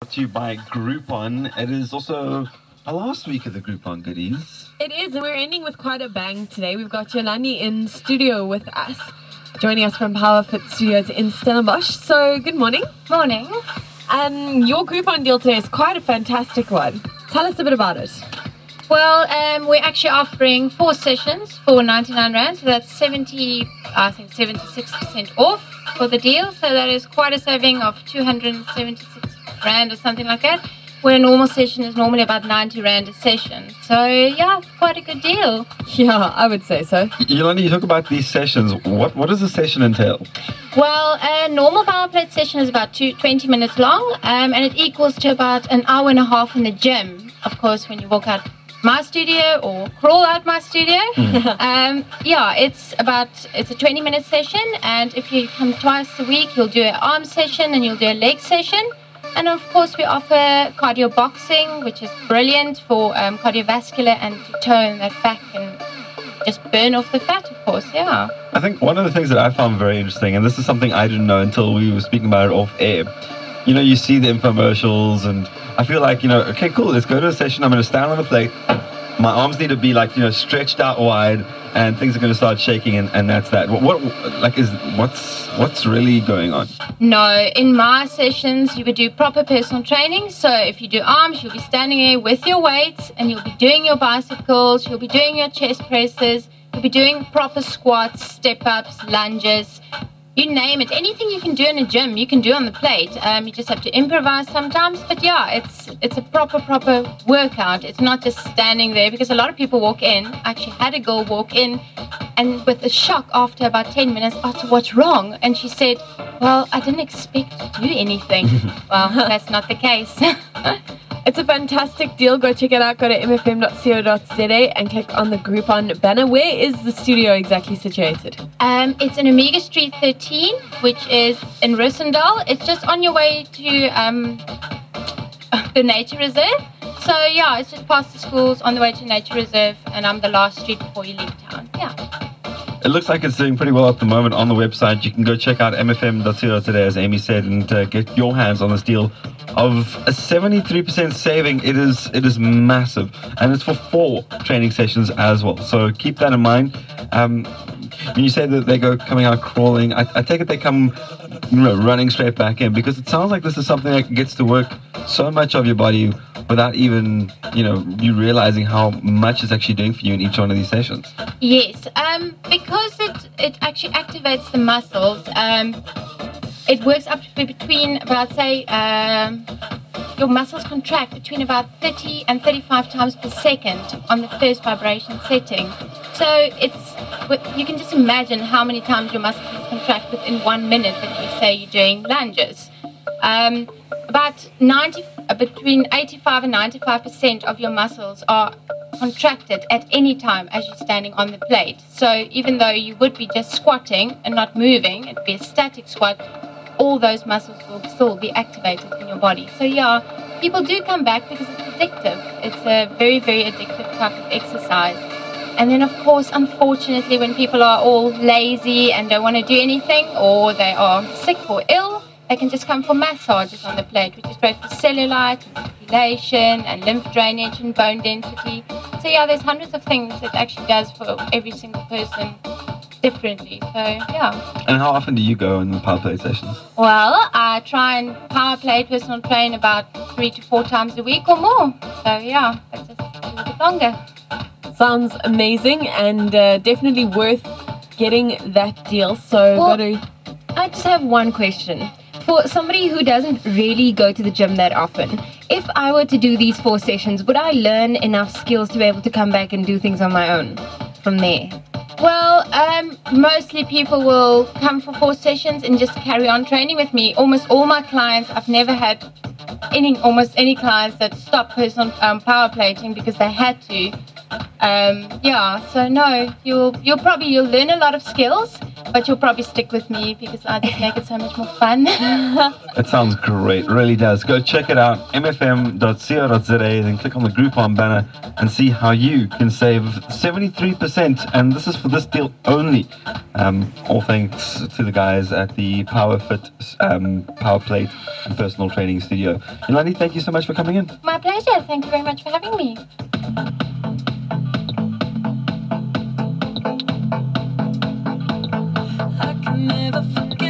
brought to you by Groupon. It is also the last week of the Groupon goodies. It is, and we're ending with quite a bang today. We've got Yolandi in studio with us, joining us from PowerFit Studio in Stellenbosch. So, good morning. Morning. Your Groupon deal today is quite a fantastic one. Tell us a bit about it. Well, we're actually offering 4 sessions for 99 Rand, so that's 76% off for the deal. So that is quite a saving of 276 Rand or something like that, where a normal session is normally about 90 Rand a session. So yeah, quite a good deal. Yeah, I would say so. Yolandi, you talk about these sessions. What does a session entail? Well, a normal power plate session is about 20 minutes long, and it equals to about an hour and a half in the gym. Of course, when you walk out my studio or crawl out my studio. Yeah, it's a 20-minute session, and if you come twice a week, you'll do an arm session and you'll do a leg session. And of course, we offer cardio boxing, which is brilliant for cardiovascular and to tone that back and just burn off the fat, of course. Yeah, I think one of the things that I found very interesting, and this is something I didn't know until we were speaking about it off air, you know, you see the infomercials, and I feel like, okay, cool, let's go to a session. I'm going to stand on the plate. My arms need to be stretched out wide, and things are going to start shaking, and that's that. What's really going on? No, in my sessions, you would do proper personal training. So if you do arms, you'll be standing there with your weights, and you'll be doing your bicycles, you'll be doing your chest presses, you'll be doing proper squats, step-ups, lunges. You name it. Anything you can do in a gym, you can do on the plate. You just have to improvise sometimes. But yeah, it's a proper workout. It's not just standing there, because a lot of people walk in. I actually had a girl walk in, and with a shock after about 10 minutes, asked what's wrong. And she said, well, I didn't expect to do anything. Well, that's not the case. It's a fantastic deal. Go check it out. Go to mfm.co.za and click on the Groupon banner. Where is the studio exactly situated? It's in Omega Street 13, which is in Roosendaal. It's just on your way to the nature reserve. So yeah, it's just past the schools on the way to nature reserve, and I'm the last street before you leave town. Yeah. It looks like it's doing pretty well at the moment on the website. You can go check out mfm.co today, as Amy said, and get your hands on this deal of a 73% saving. It is massive, and it's for 4 training sessions as well. So keep that in mind. When you say that they go coming out crawling, I take it they come running straight back in, because it sounds like this is something that gets to work so much of your body without even you realizing how much it's actually doing for you in each one of these sessions. Yes, because it actually activates the muscles. It works up to between about, say, your muscles contract between about 30 and 35 times per second on the first vibration setting. So you can just imagine how many times your muscles contract within 1 minute that you say you're doing lunges. Between 85 and 95% of your muscles are contracted at any time as you're standing on the plate. So even though you would be just squatting and not moving, it'd be a static squat, all those muscles will still be activated in your body. So yeah, people do come back because it's addictive. It's a very, very addictive type of exercise. And then of course, unfortunately, when people are all lazy and don't want to do anything, or they are sick or ill, they can just come for massages on the plate, which is great for cellulite and circulation and lymph drainage and bone density. So yeah, there's hundreds of things it actually does for every single person differently. So yeah. And how often do you go in the power plate sessions? Well, I try and power plate personal train about 3 to 4 times a week or more. So yeah, that's just a little bit longer. Sounds amazing, and definitely worth getting that deal. So I just have one question. For somebody who doesn't really go to the gym that often, if I were to do these 4 sessions, would I learn enough skills to be able to come back and do things on my own from there? Well, mostly people will come for 4 sessions and just carry on training with me. Almost all my clients, I've never had almost any clients that stopped personal power plating because they had to. Yeah, so no, you'll learn a lot of skills, But you'll probably stick with me because I just make it so much more fun. That sounds great, really does. Go check it out, mfm.co.za, then click on the Groupon banner and see how you can save 73%. And this is for this deal only. All thanks to the guys at the PowerFit, PowerPlate and Personal Training Studio. Yolandi, thank you so much for coming in. My pleasure. Thank you very much for having me. I can never forget.